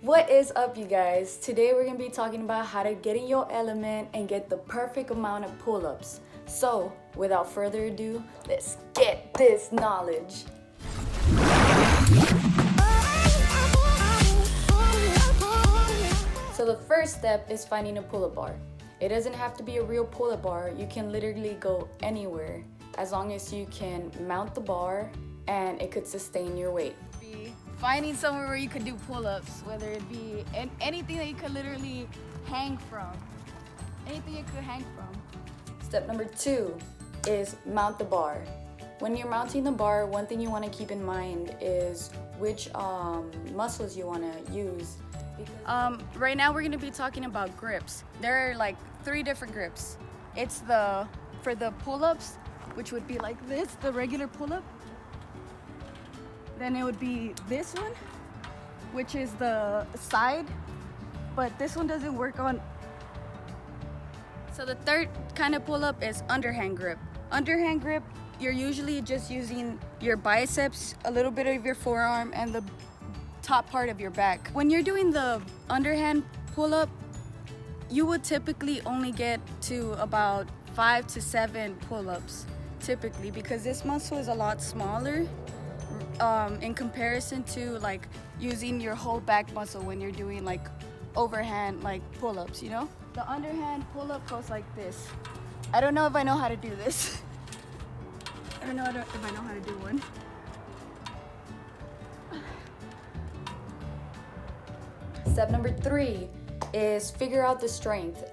What is up, you guys? Today we're gonna be talking about how to get in your element and get the perfect amount of pull-ups. So, without further ado, let's get this knowledge. So the first step is finding a pull-up bar. It doesn't have to be a real pull-up bar. You can literally go anywhere as long as you can mount the bar and it could sustain your weight. Finding somewhere where you could do pull-ups, whether it be anything that you could literally hang from. Anything you could hang from. Step number 2 is mount the bar. When you're mounting the bar, one thing you want to keep in mind is which muscles you want to use. Right now we're going to be talking about grips. There are like 3 different grips. It's for the pull-ups, which would be like this, the regular pull-up. Then it would be this one, which is the side, but this one doesn't work on. So the third kind of pull-up is underhand grip. Underhand grip, you're usually just using your biceps, a little bit of your forearm, and the top part of your back. When you're doing the underhand pull-up, you would typically only get to about 5 to 7 pull-ups, typically, because this muscle is a lot smaller. In comparison to like using your whole back muscle when you're doing like overhand like pull-ups, you know? The underhand pull-up goes like this. I don't know if I know how to do this. I don't know if I know how to do one. Step number 3 is figure out the strength,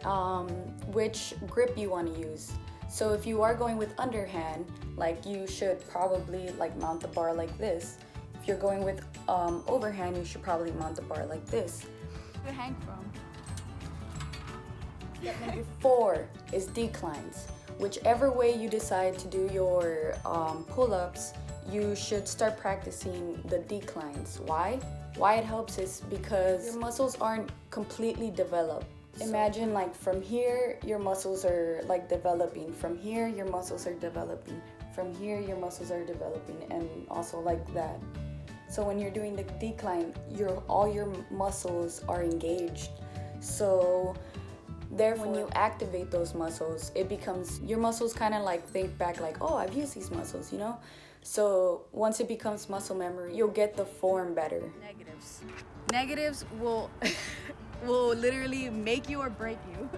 which grip you want to use. So if you are going with underhand, like you should probably like mount the bar like this. If you're going with overhand, you should probably mount the bar like this. Where hang from? Step number 4 is declines. Whichever way you decide to do your pull-ups, you should start practicing the declines. Why? Why it helps is because your muscles aren't completely developed. Imagine like from here, your muscles are like developing. From here, your muscles are developing. From here, your muscles are developing, and also like that. So when you're doing the decline, all your muscles are engaged. So therefore, when you activate those muscles, it becomes, your muscles kind of like think back like, oh, I've used these muscles, you know? So once it becomes muscle memory, you'll get the form better. Negatives will will literally make you or break you.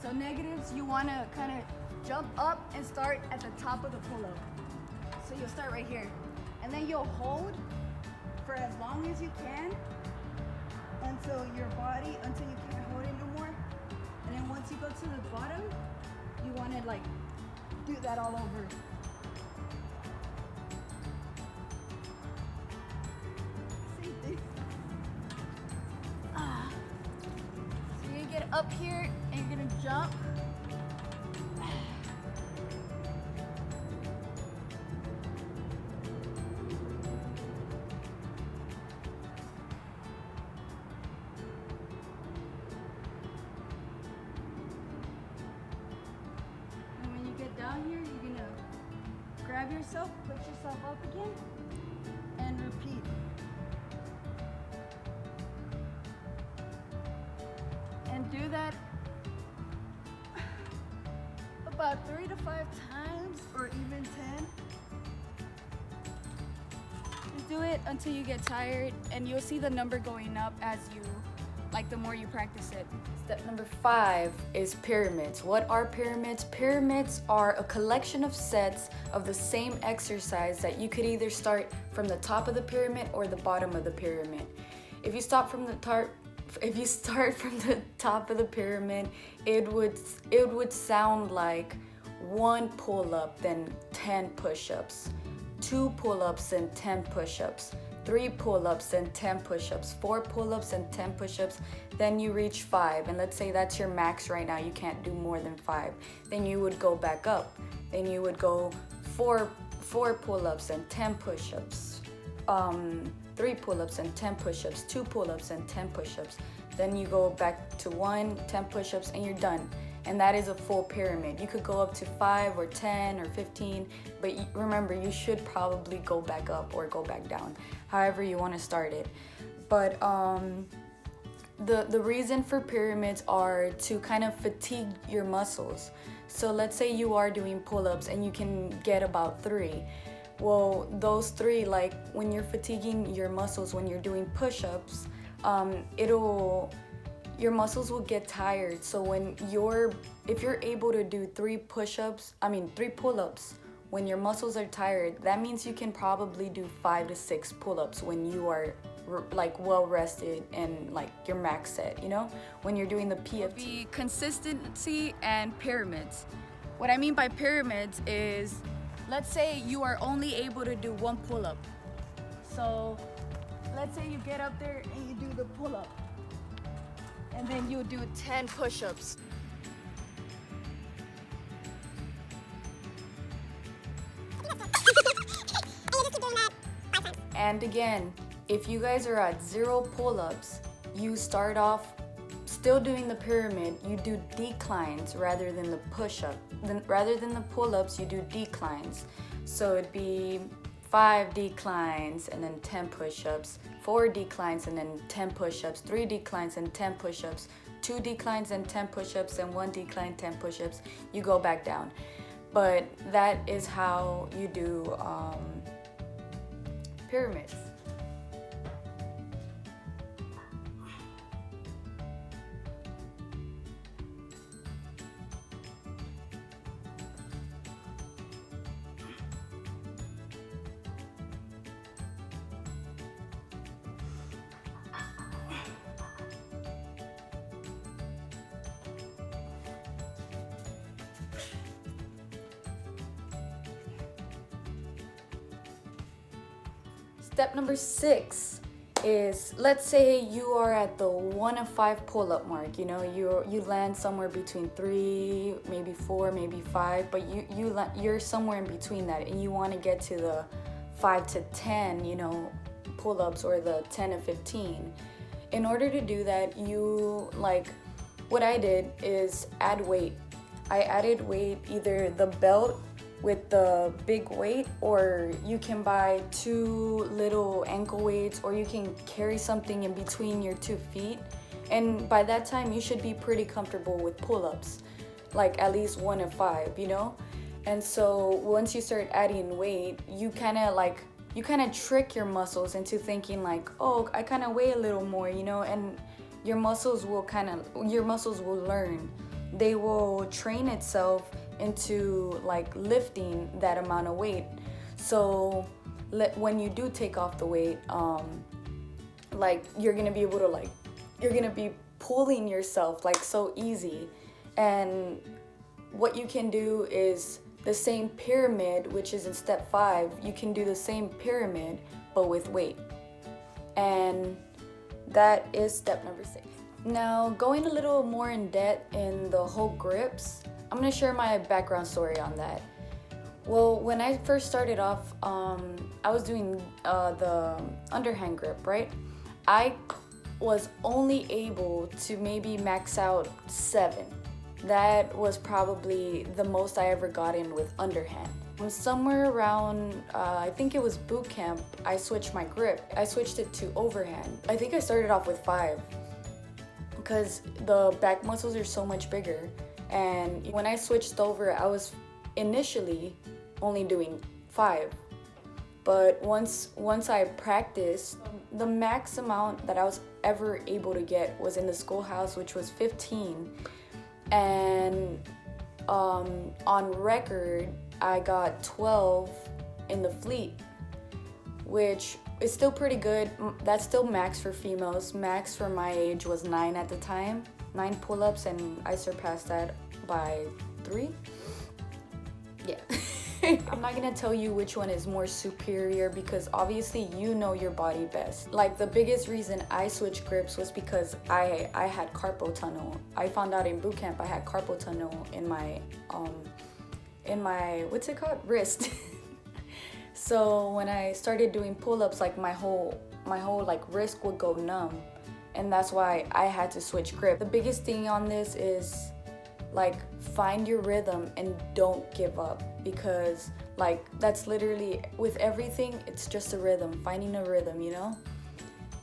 So negatives, you want to kind of jump up and start at the top of the pull-up. So you'll start right here, and then you'll hold for as long as you can until you can't hold it no more. And then once you go to the bottom, you want to like do that all over. Get up here and you're gonna jump. And when you get down here, you're gonna grab yourself, put yourself up again, and repeat. And do that about 3 to 5 times, or even 10. And do it until you get tired, and you'll see the number going up as you, like the more you practice it. Step number 5 is pyramids. What are pyramids? Pyramids are a collection of sets of the same exercise that you could either start from the top of the pyramid or the bottom of the pyramid. If you start from the top of the pyramid, it would sound like 1 pull-up, then 10 push-ups, 2 pull-ups and 10 push-ups, 3 pull-ups and 10 push-ups, 4 pull-ups and 10 push-ups, then you reach 5, and let's say that's your max right now, you can't do more than 5. Then you would go back up. Then you would go 4 pull-ups and 10 push-ups, 3 pull-ups and 10 push-ups, 2 pull-ups and 10 push-ups. Then you go back to 10 push-ups, and you're done. And that is a full pyramid. You could go up to 5 or 10 or 15, but remember, you should probably go back up or go back down, however you want to start it. But the reason for pyramids are to kind of fatigue your muscles. So let's say you are doing pull-ups and you can get about 3. Well, those 3, like when you're fatiguing your muscles when you're doing push-ups, your muscles will get tired. So if you're able to do 3 pull-ups when your muscles are tired, that means you can probably do 5 to 6 pull-ups when you are like well rested and like your max set, you know, when you're doing the PFT. Consistency and pyramids. What I mean by pyramids is, let's say you are only able to do 1 pull-up. So let's say you get up there and you do the pull-up, and then you do 10 push-ups. And again, if you guys are at 0 pull-ups, you start off still doing the pyramid, you do declines rather than the push-up. Rather than the pull-ups, you do declines. So it'd be 5 declines and then 10 push-ups, 4 declines and then 10 push-ups, 3 declines and 10 push-ups, 2 declines and 10 push-ups, and 1 decline, 10 push-ups. You go back down. But that is how you do pyramids. Step number 6 is, let's say you are at the 1 of 5 pull-up mark. You know, you land somewhere between 3, maybe 4, maybe 5, but you're somewhere in between that, and you want to get to the 5 to 10, you know, pull-ups, or the 10 to 15. In order to do that, what I did is add weight. I added weight, either the belt with the big weight, or you can buy 2 little ankle weights, or you can carry something in between your 2 feet. And by that time, you should be pretty comfortable with pull-ups, like at least 1 of 5, you know? And so once you start adding weight, you kind of trick your muscles into thinking like, oh, I kind of weigh a little more, you know? And your muscles will learn. They will train itself into like lifting that amount of weight. So when you do take off the weight, you're gonna be pulling yourself like so easy. And what you can do is the same pyramid, which is in step 5. You can do the same pyramid but with weight, and that is step number 6. Now, going a little more in depth in the whole grips, I'm gonna share my background story on that. Well, when I first started off, I was doing the underhand grip, right? I was only able to maybe max out 7. That was probably the most I ever got in with underhand. Somewhere around, I think it was boot camp, I switched my grip. I switched it to overhand. I think I started off with 5 because the back muscles are so much bigger. And when I switched over, I was initially only doing 5. But once I practiced, the max amount that I was ever able to get was in the schoolhouse, which was 15. And on record, I got 12 in the fleet, which is still pretty good. That's still max for females. Max for my age was 9 at the time. 9 pull-ups, and I surpassed that by 3. Yeah. I'm not gonna tell you which one is more superior, because obviously you know your body best. Like, the biggest reason I switched grips was because I had carpal tunnel. I found out in boot camp I had carpal tunnel in my what's it called, wrist. So when I started doing pull-ups, like my whole like wrist would go numb, and that's why I had to switch grip. The biggest thing on this is like, find your rhythm and don't give up, because like that's literally with everything, it's just a rhythm, finding a rhythm, you know?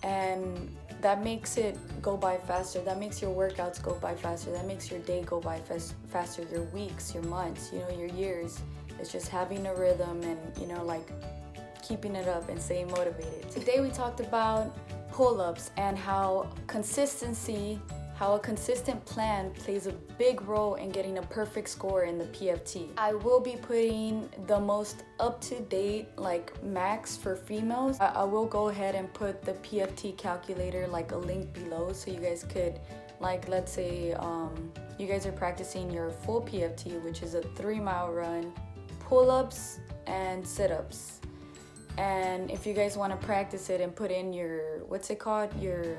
And that makes it go by faster. That makes your workouts go by faster. That makes your day go by faster, your weeks, your months, you know, your years. It's just having a rhythm and, you know, like keeping it up and staying motivated. Today we talked about pull-ups and how a consistent plan plays a big role in getting a perfect score in the PFT. I will be putting the most up-to-date like max for females. I will go ahead and put the PFT calculator, like a link below, so you guys could, like, let's say you guys are practicing your full PFT, which is a 3-mile run, pull-ups and sit-ups. And if you guys want to practice it and put in your, what's it called, your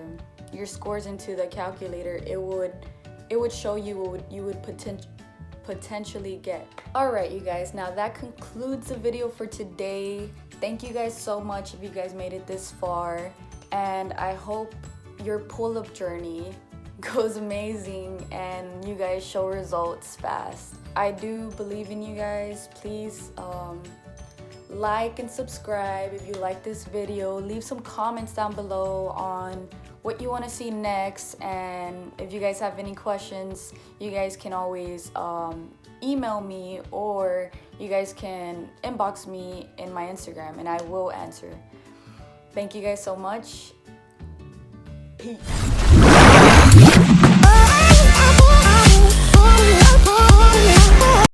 scores into the calculator, it would show you what you would potentially get. All right, you guys, now that concludes the video for today. Thank you guys so much if you guys made it this far, and I hope your pull-up journey goes amazing and you guys show results fast. I do believe in you guys. Please like and subscribe if you like this video. Leave some comments down below on what you want to see next, and if you guys have any questions, you guys can always email me, or you guys can inbox me in my Instagram and I will answer. Thank you guys so much. Peace.